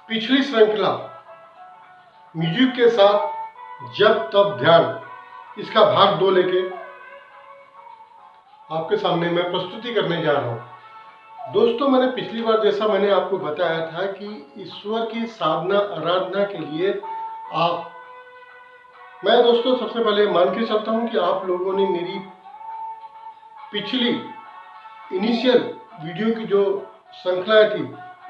पिछली श्रृंखला म्यूजिक के साथ जब तब ध्यान, इसका भाग 2 लेके आपके सामने मैं प्रस्तुति करने जा रहा हूँ। दोस्तों, मैंने पिछली बार जैसा मैंने आपको बताया था कि ईश्वर की साधना आराधना के लिए मैं दोस्तों सबसे पहले मान के चलता हूँ कि आप लोगों ने मेरी पिछली इनिशियल वीडियो की जो श्रृंखला थी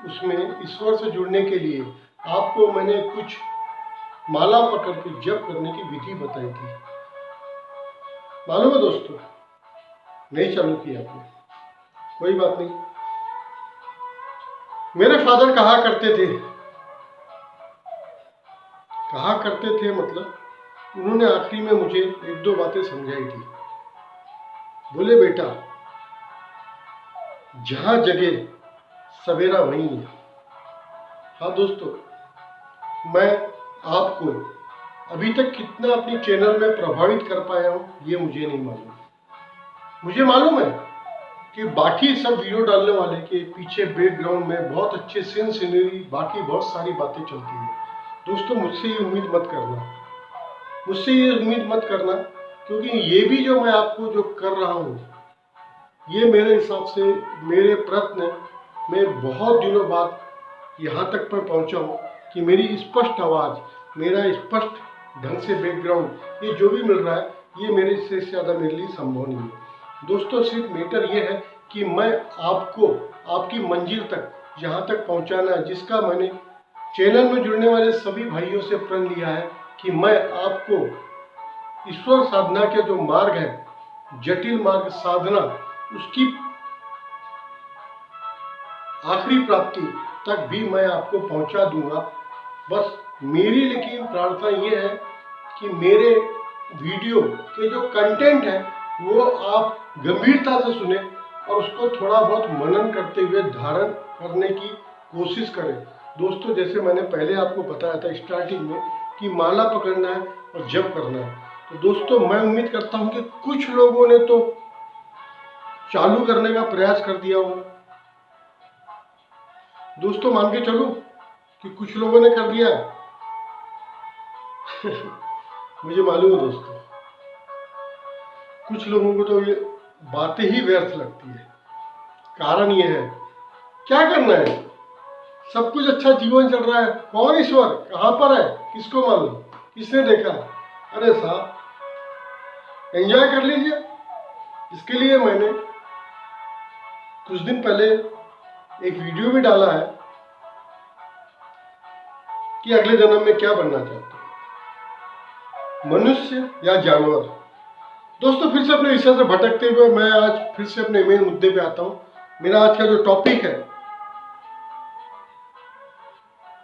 उसमें ईश्वर से जुड़ने के लिए आपको मैंने कुछ माला पकड़ के जप करने की विधि बताई थी। मालूम है दोस्तों, नहीं चालू किया आपने, कोई बात नहीं। मेरे फादर कहा करते थे मतलब उन्होंने आखिरी में मुझे 1-2 बातें समझाई थी। बोले, बेटा, जहां जगह सवेरा वहीं है। हाँ दोस्तों, मैं आपको अभी तक कितना अपने चैनल में प्रभावित कर पाया हूं ये मुझे नहीं मालूम। मुझे मालूम है कि बाकी सब वीडियो डालने वाले के पीछे बैकग्राउंड में बहुत अच्छे सीन सीनरी बाकी बहुत सारी बातें चलती हैं। दोस्तों, मुझसे ये उम्मीद मत करना, क्योंकि ये भी जो मैं आपको जो कर रहा हूँ ये मेरे हिसाब से मेरे प्रयत्न में बहुत दिनों बाद यहाँ तक मैं पहुँचा हूँ कि मेरी स्पष्ट आवाज़, मेरा स्पष्ट ढंग से बैकग्राउंड, ये जो भी मिल रहा है ये मेरे से ज़्यादा मेरे लिए संभव नहीं है। दोस्तों, सिर्फ मैटर ये है कि मैं आपको आपकी मंजिल तक जहाँ तक पहुँचाना है, जिसका मैंने चैनल में जुड़ने वाले सभी भाइयों से प्रण लिया है कि मैं आपको ईश्वर साधना के जो मार्ग है, जटिल मार्ग साधना, उसकी आखिरी प्राप्ति तक भी मैं आपको पहुंचा दूंगा। बस मेरी लेकिन प्रार्थना ये है कि मेरे वीडियो के जो कंटेंट है वो आप गंभीरता से सुने और उसको थोड़ा बहुत मनन करते हुए धारण करने की कोशिश करें। दोस्तों, जैसे मैंने पहले आपको बताया था स्टार्टिंग में कि माला पकड़ना है और जप करना है, तो दोस्तों मैं उम्मीद करता हूं कि कुछ लोगों ने तो चालू करने का प्रयास कर दिया होगा। दोस्तों, मान के चलो कि कुछ लोगों ने कर दिया मुझे मालूम है दोस्तों, कुछ लोगों को तो ये बातें ही व्यर्थ लगती है। कारण ये है, क्या करना है, सब कुछ अच्छा जीवन चल रहा है, कौन ईश्वर कहाँ पर है, किसको मालूम, किसने देखा। अरे साहब, एंजॉय कर लीजिए। इसके लिए मैंने कुछ दिन पहले एक वीडियो भी डाला है कि अगले जन्म में क्या बनना चाहते हो, मनुष्य या जानवर। दोस्तों, फिर से अपने विषय से भटकते हुए मैं आज फिर से अपने मेन मुद्दे पे आता हूँ। मेरा आज का जो टॉपिक है,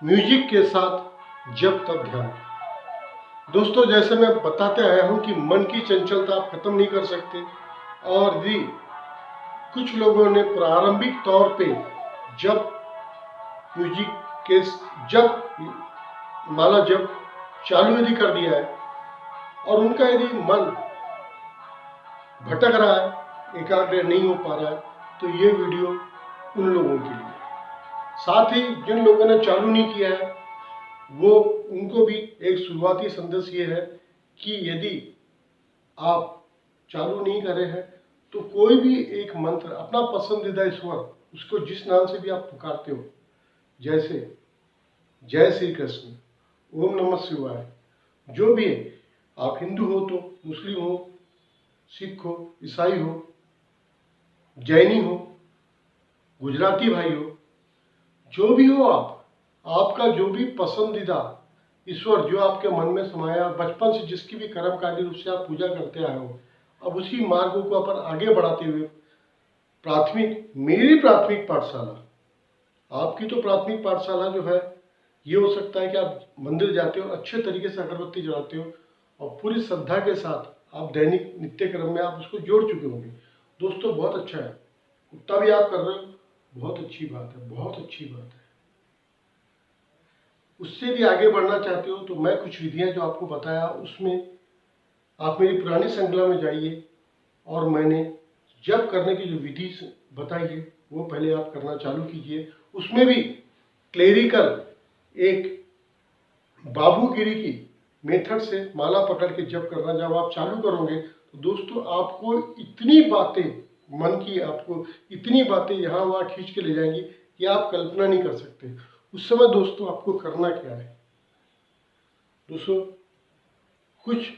म्यूजिक के साथ जब तब ध्यान। दोस्तों, जैसे मैं बताते आया हूँ कि मन की चंचलता आप खत्म नहीं कर सकते, और भी कुछ लोगों ने प्रारंभिक तौर पे जब म्यूजिक के माला जब चालू यदि कर दिया है और उनका यदि मन भटक रहा है, एकाग्र नहीं हो पा रहा है, तो ये वीडियो उन लोगों के लिए। साथ ही जिन लोगों ने चालू नहीं किया है वो उनको भी एक शुरुआती संदेश ये है कि यदि आप चालू नहीं करे हैं तो कोई भी एक मंत्र, अपना पसंदीदा ईश्वर, उसको जिस नाम से भी आप पुकारते हो, जैसे जय श्री कृष्ण, ओम नमः शिवाय, जो भी है, आप हिंदू हो तो मुस्लिम हो, सिख हो, ईसाई हो, जैनी हो, गुजराती भाई हो, जो भी हो, आपका जो भी पसंदीदा ईश्वर जो आपके मन में समाया, बचपन से जिसकी भी कर्मकांडी रूप से आप पूजा करते आए हो, अब उसी मार्ग को अपन आगे बढ़ाते हुए मेरी प्राथमिक पाठशाला, आपकी तो प्राथमिक पाठशाला जो है, ये हो सकता है कि आप मंदिर जाते हो, अच्छे तरीके से अगरबत्ती जलाते हो और पूरी श्रद्धा के साथ आप दैनिक नित्य क्रम में आप उसको जोड़ चुके होंगे। दोस्तों, बहुत अच्छा है, उतना भी आप कर रहे हो, बहुत अच्छी बात है, बहुत अच्छी बात है। उससे भी आगे बढ़ना चाहते हो तो मैं कुछ विधियां जो आपको बताया उसमें आप मेरी पुरानी श्रृंखला में जाइए और मैंने जप करने की जो विधि बताई है वो पहले आप करना चालू कीजिए। उसमें भी क्लेरिकल एक बाबूगिरी की मेथड से माला पकड़ के जप करना जब आप चालू करोगे तो दोस्तों आपको इतनी बातें मन की, आपको इतनी बातें यहाँ वहाँ खींच के ले जाएंगी कि आप कल्पना नहीं कर सकते। उस समय दोस्तों आपको करना क्या है दोस्तों, कुछ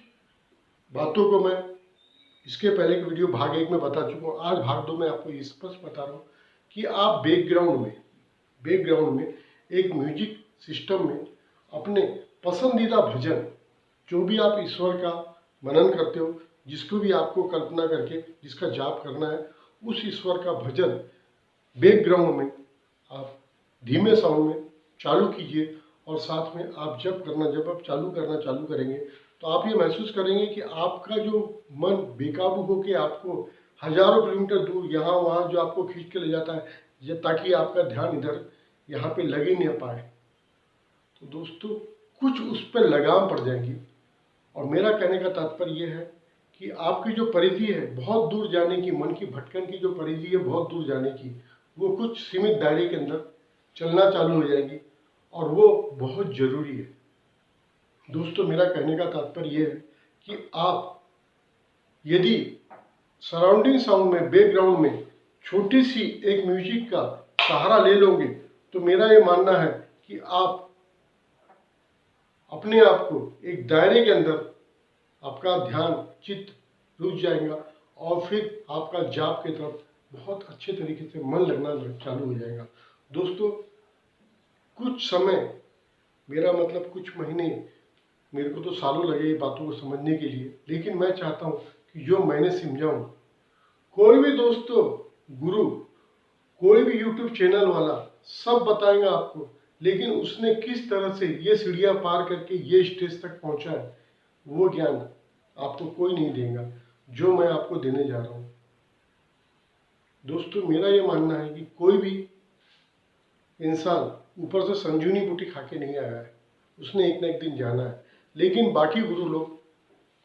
बातों को मैं इसके पहले की वीडियो भाग 1 में बता चुका हूँ। आज भाग 2 में आपको स्पष्ट बता रहा हूँ कि आप बैकग्राउंड में एक म्यूजिक सिस्टम में अपने पसंदीदा भजन, जो भी आप ईश्वर का मनन करते हो, जिसको भी आपको कल्पना करके जिसका जाप करना है, उस ईश्वर का भजन बैकग्राउंड में आप धीमे साउंड में चालू कीजिए। और साथ में आप जब आप चालू करेंगे तो आप ये महसूस करेंगे कि आपका जो मन बेकाबू होके आपको हजारों किलोमीटर दूर यहाँ वहाँ जो आपको खींच के ले जाता है, ताकि आपका ध्यान इधर यहाँ पे लग ही नहीं पाए, तो दोस्तों कुछ उस पर लगाम पड़ जाएंगी। और मेरा कहने का तात्पर्य यह है कि आपकी जो परिधि है बहुत दूर जाने की, मन की भटकन की जो परिधि है बहुत दूर जाने की, वो कुछ सीमित दायरे के अंदर चलना चालू हो जाएगी। और वो बहुत जरूरी है दोस्तों। मेरा कहने का तात्पर्य यह है कि आप यदि सराउंडिंग साउंड में, बैकग्राउंड में छोटी सी एक म्यूजिक का सहारा ले लोगे तो मेरा ये मानना है कि आप अपने आप को एक दायरे के अंदर आपका ध्यान चित्त रुक जाएगा और फिर आपका जाप की तरफ बहुत अच्छे तरीके से मन लगना चालू हो जाएगा दोस्तों। कुछ समय, मेरा मतलब कुछ महीने, मेरे को तो सालों लगे ये बातों को समझने के लिए, लेकिन मैं चाहता हूँ कि जो मैंने समझाऊँ, कोई भी दोस्तों गुरु, कोई भी यूट्यूब चैनल वाला सब बताएगा आपको, लेकिन उसने किस तरह से ये सीढ़ियाँ पार करके ये स्टेज तक पहुँचा है, वो ज्ञान आपको कोई नहीं देगा जो मैं आपको देने जा रहा हूँ दोस्तों। मेरा ये मानना है कि कोई भी इंसान ऊपर से संजीवनी बूटी खा के नहीं आया है, उसने एक ना एक दिन जाना है। लेकिन बाकी गुरु लोग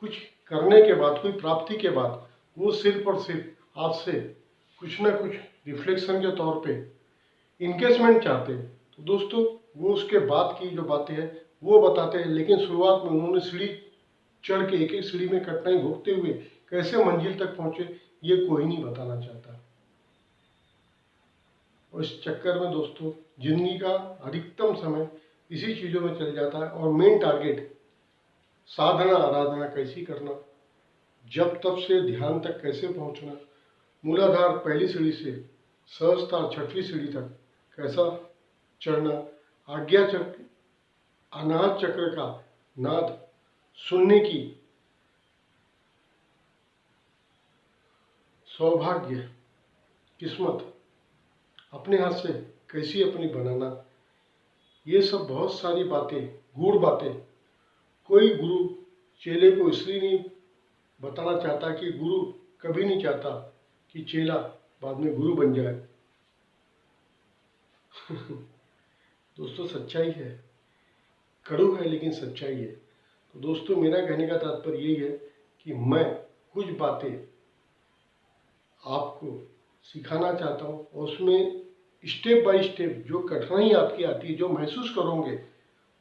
कुछ करने के बाद, कोई प्राप्ति के बाद, वो सिर्फ और सिर्फ आपसे कुछ ना कुछ रिफ्लेक्शन के तौर पे इनकेसमेंट चाहते हैं। तो दोस्तों वो उसके बाद की जो बातें हैं वो बताते हैं, लेकिन शुरुआत में उन्होंने सीढ़ी चढ़ के एक एक सीढ़ी में कठिनाई भोगते हुए कैसे मंजिल तक पहुंचे, ये कोई नहीं बताना चाहता। और इस चक्कर में दोस्तों जिंदगी का अधिकतम समय इसी चीज़ों में चल जाता है। और मेन टारगेट साधना आराधना कैसी करना, जब तब से ध्यान तक कैसे पहुंचना, मूलाधार पहली सीढ़ी से सहस्त्रार छठवीं सीढ़ी तक कैसा चढ़ना, आज्ञा चक्र, अनाहत चक्र का नाद सुनने की सौभाग्य, किस्मत अपने हाथ से कैसी अपनी बनाना, ये सब बहुत सारी बातें, गूढ़ बातें कोई गुरु चेले को इसलिए नहीं बताना चाहता कि गुरु कभी नहीं चाहता कि चेला बाद में गुरु बन जाए दोस्तों सच्चाई है, कड़ू है लेकिन सच्चाई है। तो दोस्तों मेरा कहने का तात्पर्य यही है कि मैं कुछ बातें आपको सिखाना चाहता हूँ, और उसमें स्टेप बाय स्टेप जो कठिनाई आपकी आती है, जो महसूस करोगे,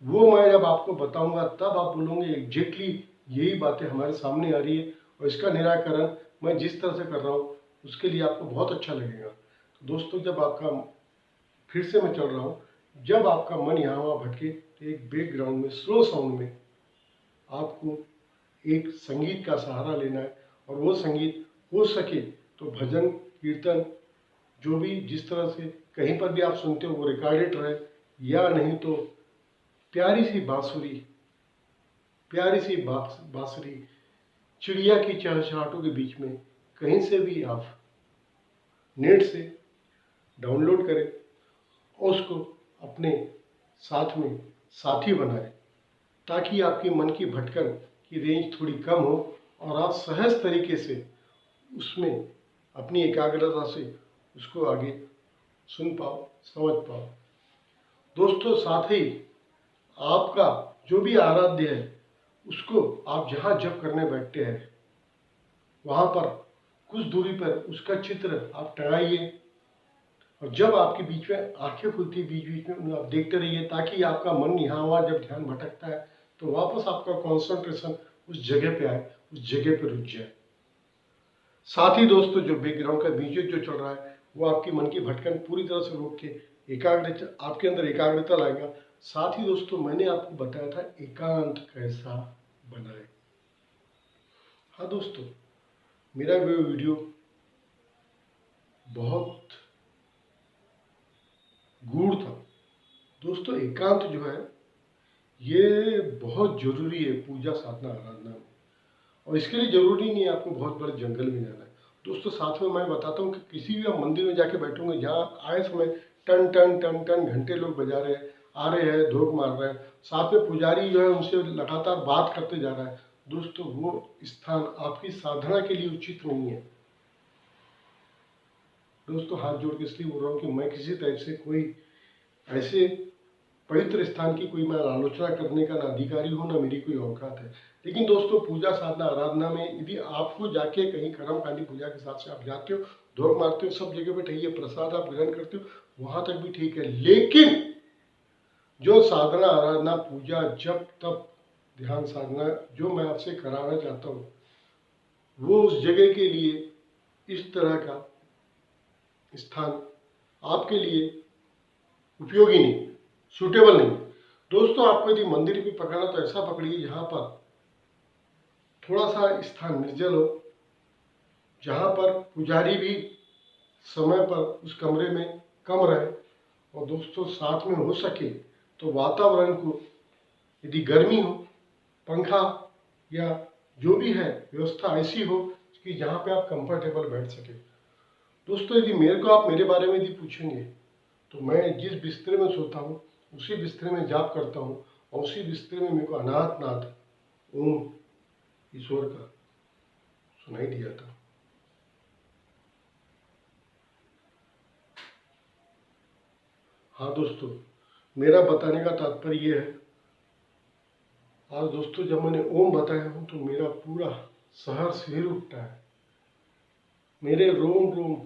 वो मैं जब आपको बताऊंगा तब आप बोलोगे एग्जैक्टली यही बातें हमारे सामने आ रही है, और इसका निराकरण मैं जिस तरह से कर रहा हूँ उसके लिए आपको बहुत अच्छा लगेगा। तो दोस्तों जब आपका, फिर से मैं चल रहा हूँ, जब आपका मन यहाँ वहाँ भटके तो एक बैकग्राउंड में स्लो साउंड में आपको एक संगीत का सहारा लेना है। और वो संगीत हो सके तो भजन कीर्तन, जो भी जिस तरह से कहीं पर भी आप सुनते हो वो रिकॉर्डेड रहे, या नहीं तो प्यारी सी बांसुरी, प्यारी सी बांसुरी चिड़िया की चहचहाटों के बीच में कहीं से भी आप नेट से डाउनलोड करें और उसको अपने साथ में साथी बनाएं, ताकि आपकी मन की भटकन की रेंज थोड़ी कम हो और आप सहज तरीके से उसमें अपनी एकाग्रता से उसको आगे सुन पाओ, समझ पाओ दोस्तों। साथ ही आपका जो भी आराध्य है उसको आप जहाँ जप करने बैठते हैं वहाँ पर कुछ दूरी पर उसका चित्र आप टंगाइए, और जब आपके बीच में आंखें खुलती है बीच बीच में, उन्हें आप देखते रहिए, ताकि आपका मन यहाँ वहाँ जब ध्यान भटकता है तो वापस आपका कंसंट्रेशन उस जगह पे आए, उस जगह पे रुक जाए। साथ ही दोस्तों, जो बैकग्राउंड का म्यूजिक जो चल रहा है वो आपकी मन की भटकन पूरी तरह से रोक के एकाग्रता, आपके अंदर एकाग्रता लाएगा। साथ ही दोस्तों, मैंने आपको बताया था एकांत कैसा बनाए। हाँ दोस्तों, मेरा वो वीडियो बहुत गूढ़ था दोस्तों। एकांत जो है ये बहुत जरूरी है पूजा साधना आराधना में, और इसके लिए जरूरी नहीं है आपको बहुत बड़े जंगल में जाना है दोस्तों। साथ में मैं बताता हूँ कि किसी भी आप मंदिर में जाके बैठोगे, जहाँ आए समय टन टन टन टन घंटे लोग बजा रहे हैं, आ रहे हैं, धूप मार रहे हैं, साथ में पुजारी जो है उनसे लगातार बात करते जा रहा है दोस्तों, वो स्थान आपकी साधना के लिए उचित नहीं है दोस्तों। हाथ जोड़ के इसलिए बोल रहा हूँ कि मैं किसी तरह से कोई ऐसे पवित्र स्थान की कोई मैं आलोचना करने का ना अधिकारी हूँ, ना मेरी कोई औकात है। लेकिन दोस्तों, पूजा साधना आराधना में यदि आपको जाके कहीं कर्मकांडी पूजा के हिसाब से आप जाते हो, दौड़ मारते हो, सब जगह पे ठीक है, प्रसाद आप ग्रहण करते हो, वहां तक भी ठीक है। लेकिन जो साधना आराधना पूजा जब तब ध्यान साधना जो मैं आपसे कराना चाहता हूँ, वो उस जगह के लिए इस तरह का स्थान आपके लिए उपयोगी नहीं, सूटेबल नहीं दोस्तों। आपको यदि मंदिर भी पकड़ना तो ऐसा पकड़िए जहाँ पर थोड़ा सा स्थान निर्जल हो, जहाँ पर पुजारी भी समय पर उस कमरे में कम रहे, और दोस्तों साथ में हो सके तो वातावरण को, यदि गर्मी हो, पंखा या जो भी है व्यवस्था ऐसी हो कि जहाँ पे आप कंफर्टेबल बैठ सके दोस्तों। यदि मेरे को आप मेरे बारे में यदि पूछेंगे तो मैं जिस बिस्तर में सोता हूँ उसी बिस्तर में जाप करता हूँ, और उसी बिस्तर में मेरे को अनाथ नाथ ओम ईश्वर का सुनाई दिया था। हाँ दोस्तों, मेरा बताने का तात्पर्य ये है, आज दोस्तों जब मैंने ओम बताया हूँ तो मेरा पूरा शहर सिर उठता है, मेरे रोम रोम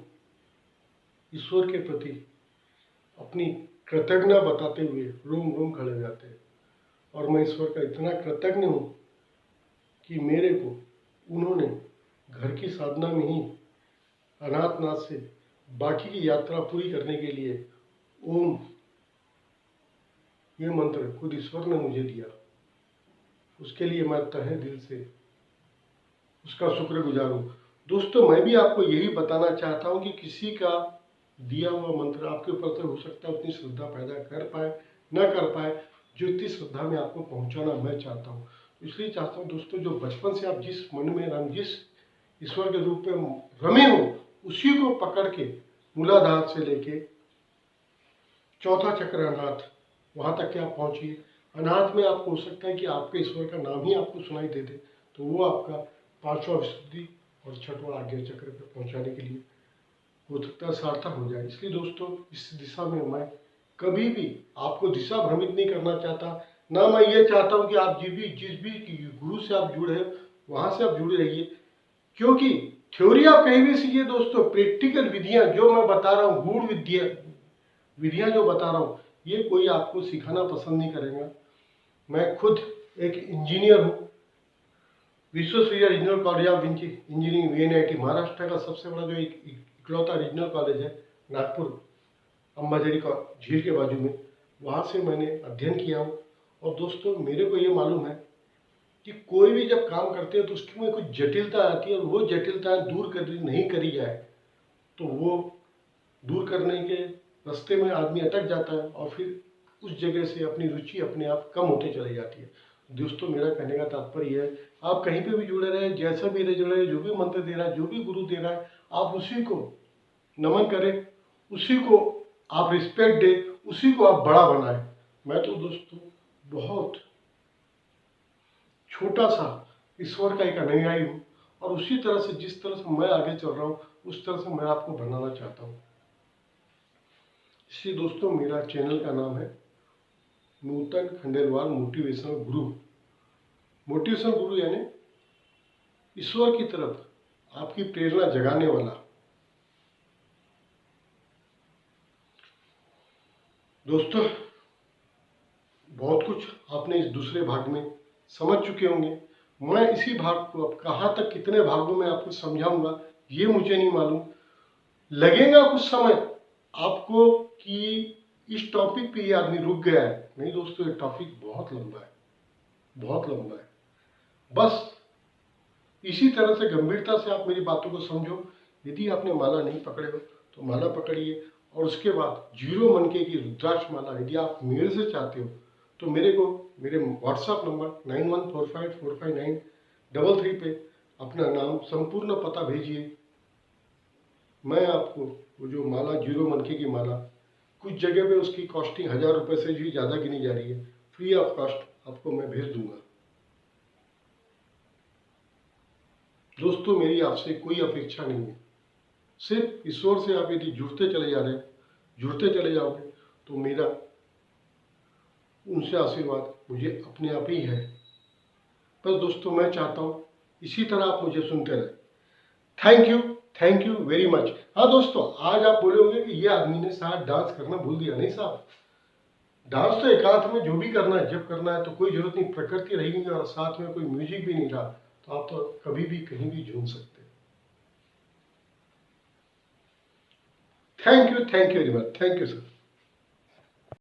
ईश्वर के प्रति अपनी कृतज्ञता बताते हुए रोम रोम खड़े हो जाते हैं। और मैं ईश्वर का इतना कृतज्ञ हूँ कि मेरे को उन्होंने घर की साधना में ही अनाथनाथ से बाकी की यात्रा पूरी करने के लिए ओम ये मंत्र खुद ईश्वर ने मुझे दिया। उसके लिए मैं तहे दिल से उसका शुक्रगुजार हूँ दोस्तों। मैं भी आपको यही बताना चाहता हूँ कि किसी का दिया हुआ मंत्र आपके ऊपर तो हो सकता है उतनी श्रद्धा पैदा कर पाए, न कर पाए, जो इतनी श्रद्धा में आपको पहुँचाना मैं चाहता हूँ। इसलिए चाहता हूँ दोस्तों, जो बचपन से आप जिस मन में जिस ईश्वर के रूप में रमे हो, उसी को पकड़ के मूलाधार से लेके चौथा चक्र अनाथ, वहां तक के आप पहुंचिए। अनाथ में आपको हो सकता है कि आपके ईश्वर का नाम ही आपको सुनाई दे दे, तो वो आपका पांचवा विशुद्धि और छठवां आज्ञा चक्र पे पहुंचाने के लिए हो सकता है सार्थक हो जाए। इसलिए दोस्तों, इस दिशा में मैं कभी भी आपको दिशा भ्रमित नहीं करना चाहता, ना मैं ये चाहता हूँ कि आप जिस भी गुरु से आप जुड़े हैं वहां से आप जुड़े रहिए, क्योंकि थ्योरी आप कहीं भी सीखिए दोस्तों, प्रैक्टिकल विधियां जो मैं बता रहा हूँ, गूढ़ विधियां जो बता रहा हूँ, ये कोई आपको सिखाना पसंद नहीं करेगा। मैं खुद एक इंजीनियर हूँ, विश्वस्तरीय regional college of engineering VNIT, Maharashtra का सबसे बड़ा जो इकलौता रीजनल कॉलेज है नागपुर अंबाझरी का झील के बाजू में, वहाँ से मैंने अध्ययन किया हूँ। और दोस्तों, मेरे को ये मालूम है कि कोई भी जब काम करते हैं तो उसमें कुछ जटिलता आती है, और वो जटिलताएं दूर नहीं करी जाए तो वो दूर करने के रास्ते में आदमी अटक जाता है, और फिर उस जगह से अपनी रुचि अपने आप कम होते चली जाती है। दोस्तों, मेरा कहने का तात्पर्य है, आप कहीं पे भी जुड़े रहे, जैसा भी रहे जुड़े रहे, जो भी मंत्र दे रहा है, जो भी गुरु दे रहा है, आप उसी को नमन करें, उसी को आप रिस्पेक्ट दे, उसी को आप बड़ा बनाए। मैं तो दोस्तों बहुत छोटा सा ईश्वर का एक अनुयायी हूँ, और उसी तरह से जिस तरह से मैं आगे चल रहा हूँ उस तरह से मैं आपको बनाना चाहता हूँ। इसलिए दोस्तों, मेरा चैनल का नाम है नूतन खंडेलवाल मोटिवेशनल गुरु। मोटिवेशनल गुरु यानी ईश्वर की तरफ आपकी प्रेरणा जगाने वाला दोस्तों, बहुत कुछ आपने इस दूसरे भाग में समझ चुके होंगे। मैं इसी भाग को अब कहाँ तक कितने भागों में आपको समझाऊंगा ये मुझे नहीं मालूम। लगेगा कुछ समय आपको कि इस टॉपिक पे ये आदमी रुक गया है। नहीं दोस्तों, ये टॉपिक बहुत लंबा है, बहुत लंबा है। बस इसी तरह से गंभीरता से आप मेरी बातों को समझो। यदि आपने माला नहीं पकड़े हो तो माला पकड़िए, और उसके बाद 0 मनके की रुद्राक्ष माला यदि आप मेरे से चाहते हो तो मेरे व्हाट्सएप नंबर 9145459333 पे अपना नाम संपूर्ण पता भेजिए। मैं आपको वो जो माला 0 मनके की माला, कुछ जगह पे उसकी कॉस्टिंग 1000 रुपये से भी ज़्यादा गिनी जा रही है, फ्री ऑफ कॉस्ट आपको मैं भेज दूंगा। दोस्तों, मेरी आपसे कोई अपेक्षा नहीं है, सिर्फ ईश्वर से आप यदि जुड़ते चले जा रहे हैं, जुड़ते चले जाओगे तो मेरा उनसे आशीर्वाद मुझे अपने आप ही है। बस दोस्तों, मैं चाहता हूँ इसी तरह आप मुझे सुनते रहें। Thank you very much. हाँ दोस्तों, आज आप बोलोगे कि ये आदमी ने शायद डांस करना भूल दिया। नहीं साहब, डांस तो एकांत में जो भी करना है, जब करना है तो कोई जरूरत नहीं, प्रकृति रहेगी और साथ में कोई म्यूजिक भी नहीं रहा तो आप तो कभी भी कहीं भी झूम सकते हैं। Thank you very much. Thank you sir.